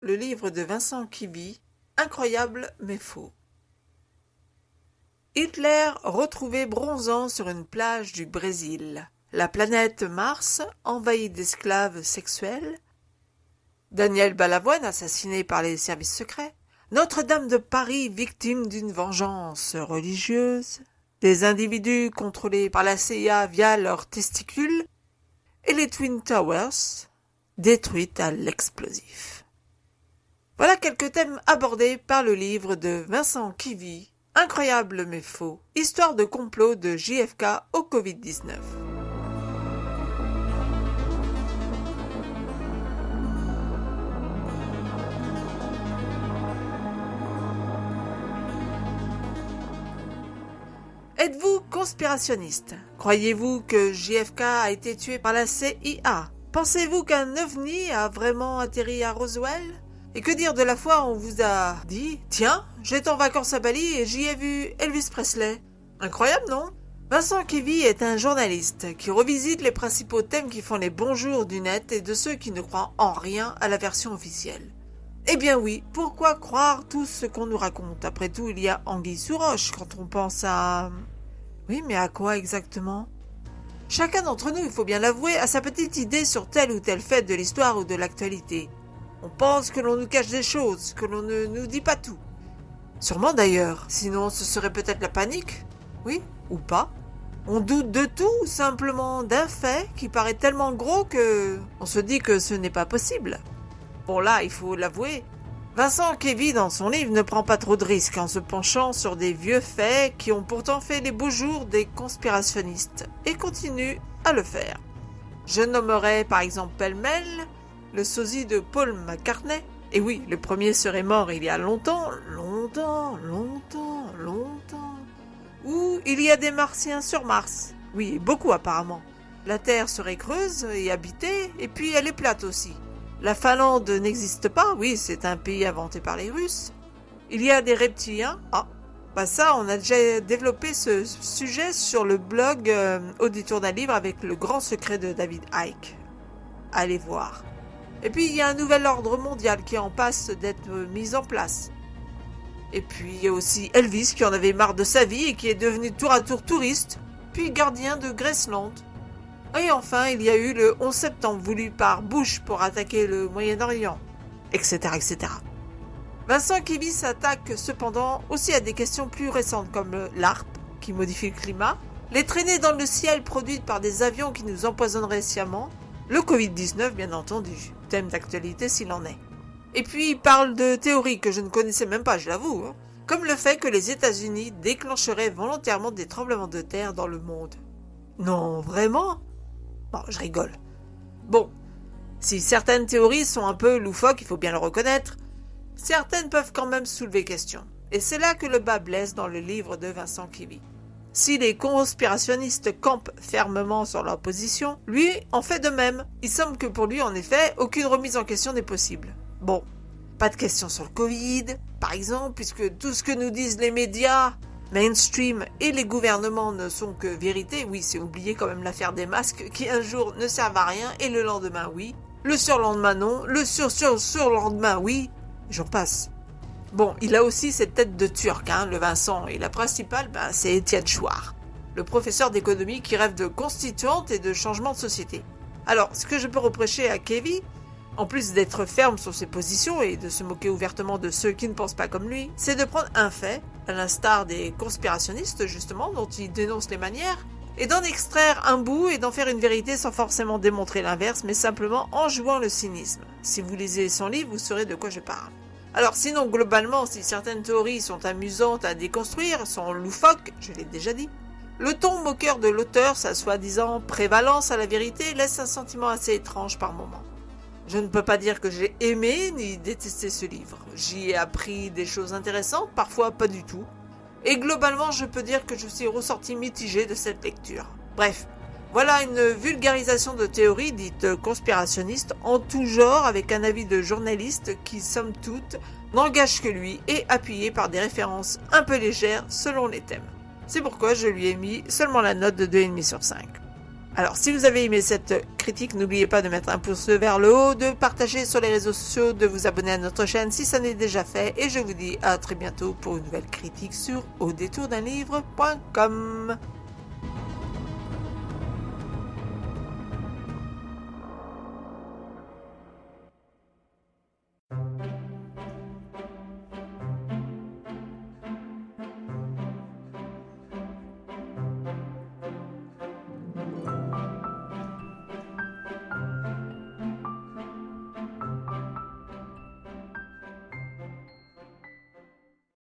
Le livre de Vincent Quivy, incroyable mais faux. Hitler retrouvé bronzant sur une plage du Brésil. La planète Mars envahie d'esclaves sexuels. Daniel Balavoine assassiné par les services secrets. Notre-Dame de Paris victime d'une vengeance religieuse. Des individus contrôlés par la CIA via leurs testicules. Et les Twin Towers détruites à l'explosif. Voilà quelques thèmes abordés par le livre de Vincent Quivy, incroyable mais faux, histoire de complot de JFK au Covid-19. Êtes-vous conspirationniste? Croyez-vous que JFK a été tué par la CIA? Pensez-vous qu'un ovni a vraiment atterri à Roswell? Et que dire de la fois où on vous a dit « Tiens, j'étais en vacances à Bali et j'y ai vu Elvis Presley ». Incroyable, non? Vincent Quivy est un journaliste qui revisite les principaux thèmes qui font les bons jours du net et de ceux qui ne croient en rien à la version officielle. Eh bien oui, pourquoi croire tout ce qu'on nous raconte? Après tout, il y a anguille sous roche quand on pense à... Oui, mais à quoi exactement? Chacun d'entre nous, il faut bien l'avouer, a sa petite idée sur tel ou tel fait de l'histoire ou de l'actualité. On pense que l'on nous cache des choses, que l'on ne nous dit pas tout. Sûrement d'ailleurs, sinon ce serait peut-être la panique. Oui, ou pas. On doute de tout, simplement d'un fait qui paraît tellement gros que on se dit que ce n'est pas possible. Bon là, il faut l'avouer, Vincent Quivy dans son livre ne prend pas trop de risques en se penchant sur des vieux faits qui ont pourtant fait les beaux jours des conspirationnistes et continue à le faire. Je nommerai par exemple pêle-mêle le sosie de Paul McCartney. Et oui, le premier serait mort il y a longtemps. Ou il y a des Martiens sur Mars. Oui, beaucoup apparemment. La Terre serait creuse et habitée, et puis elle est plate aussi. La Finlande n'existe pas, oui, c'est un pays inventé par les Russes. Il y a des reptiliens. Ah, bah ça, on a déjà développé ce sujet sur le blog Au détour d'un livre avec le grand secret de David Icke. Allez voir. Et puis il y a un nouvel ordre mondial qui est en passe d'être mis en place. Et puis il y a aussi Elvis qui en avait marre de sa vie et qui est devenu tour à tour touriste, puis gardien de Graceland. Et enfin, il y a eu le 11 septembre voulu par Bush pour attaquer le Moyen-Orient, etc., etc. Vincent Quivy s'attaque cependant aussi à des questions plus récentes comme l'ARP, qui modifie le climat, les traînées dans le ciel produites par des avions qui nous empoisonneraient sciemment, le Covid-19 bien entendu, thème d'actualité s'il en est. Et puis il parle de théories que je ne connaissais même pas, je l'avoue, comme le fait que les États-Unis déclencheraient volontairement des tremblements de terre dans le monde. Non, vraiment? Bon, je rigole. Bon, si certaines théories sont un peu loufoques, il faut bien le reconnaître, certaines peuvent quand même soulever question. Et c'est là que le bas blesse dans le livre de Vincent Quivy. Si les conspirationnistes campent fermement sur leur position, lui en fait de même. Il semble que pour lui, en effet, aucune remise en question n'est possible. Bon, pas de question sur le Covid, par exemple, puisque tout ce que nous disent les médias mainstream et les gouvernements ne sont que vérité. Oui, c'est oublier quand même l'affaire des masques qui un jour ne servent à rien et le lendemain oui, le surlendemain non, le surlendemain oui, j'en passe. Bon, il a aussi cette tête de turc, le Vincent, et la principale, c'est Étienne Chouard, le professeur d'économie qui rêve de constituante et de changement de société. Alors, ce que je peux reprocher à Quivy, en plus d'être ferme sur ses positions et de se moquer ouvertement de ceux qui ne pensent pas comme lui, c'est de prendre un fait, à l'instar des conspirationnistes justement, dont il dénonce les manières, et d'en extraire un bout et d'en faire une vérité sans forcément démontrer l'inverse, mais simplement en jouant le cynisme. Si vous lisez son livre, vous saurez de quoi je parle. Alors sinon, globalement, si certaines théories sont amusantes à déconstruire, sont loufoques, je l'ai déjà dit, le ton moqueur de l'auteur, sa soi-disant prévalence à la vérité, laisse un sentiment assez étrange par moments. Je ne peux pas dire que j'ai aimé ni détesté ce livre. J'y ai appris des choses intéressantes, parfois pas du tout. Et globalement, je peux dire que je suis ressorti mitigé de cette lecture. Bref, voilà une vulgarisation de théories dites conspirationnistes en tout genre avec un avis de journaliste qui, somme toute, n'engage que lui et appuyé par des références un peu légères selon les thèmes. C'est pourquoi je lui ai mis seulement la note de 2,5 sur 5. Alors, si vous avez aimé cette critique, n'oubliez pas de mettre un pouce vers le haut, de partager sur les réseaux sociaux, de vous abonner à notre chaîne si ça n'est déjà fait. Et je vous dis à très bientôt pour une nouvelle critique sur audétourdunlivre.com.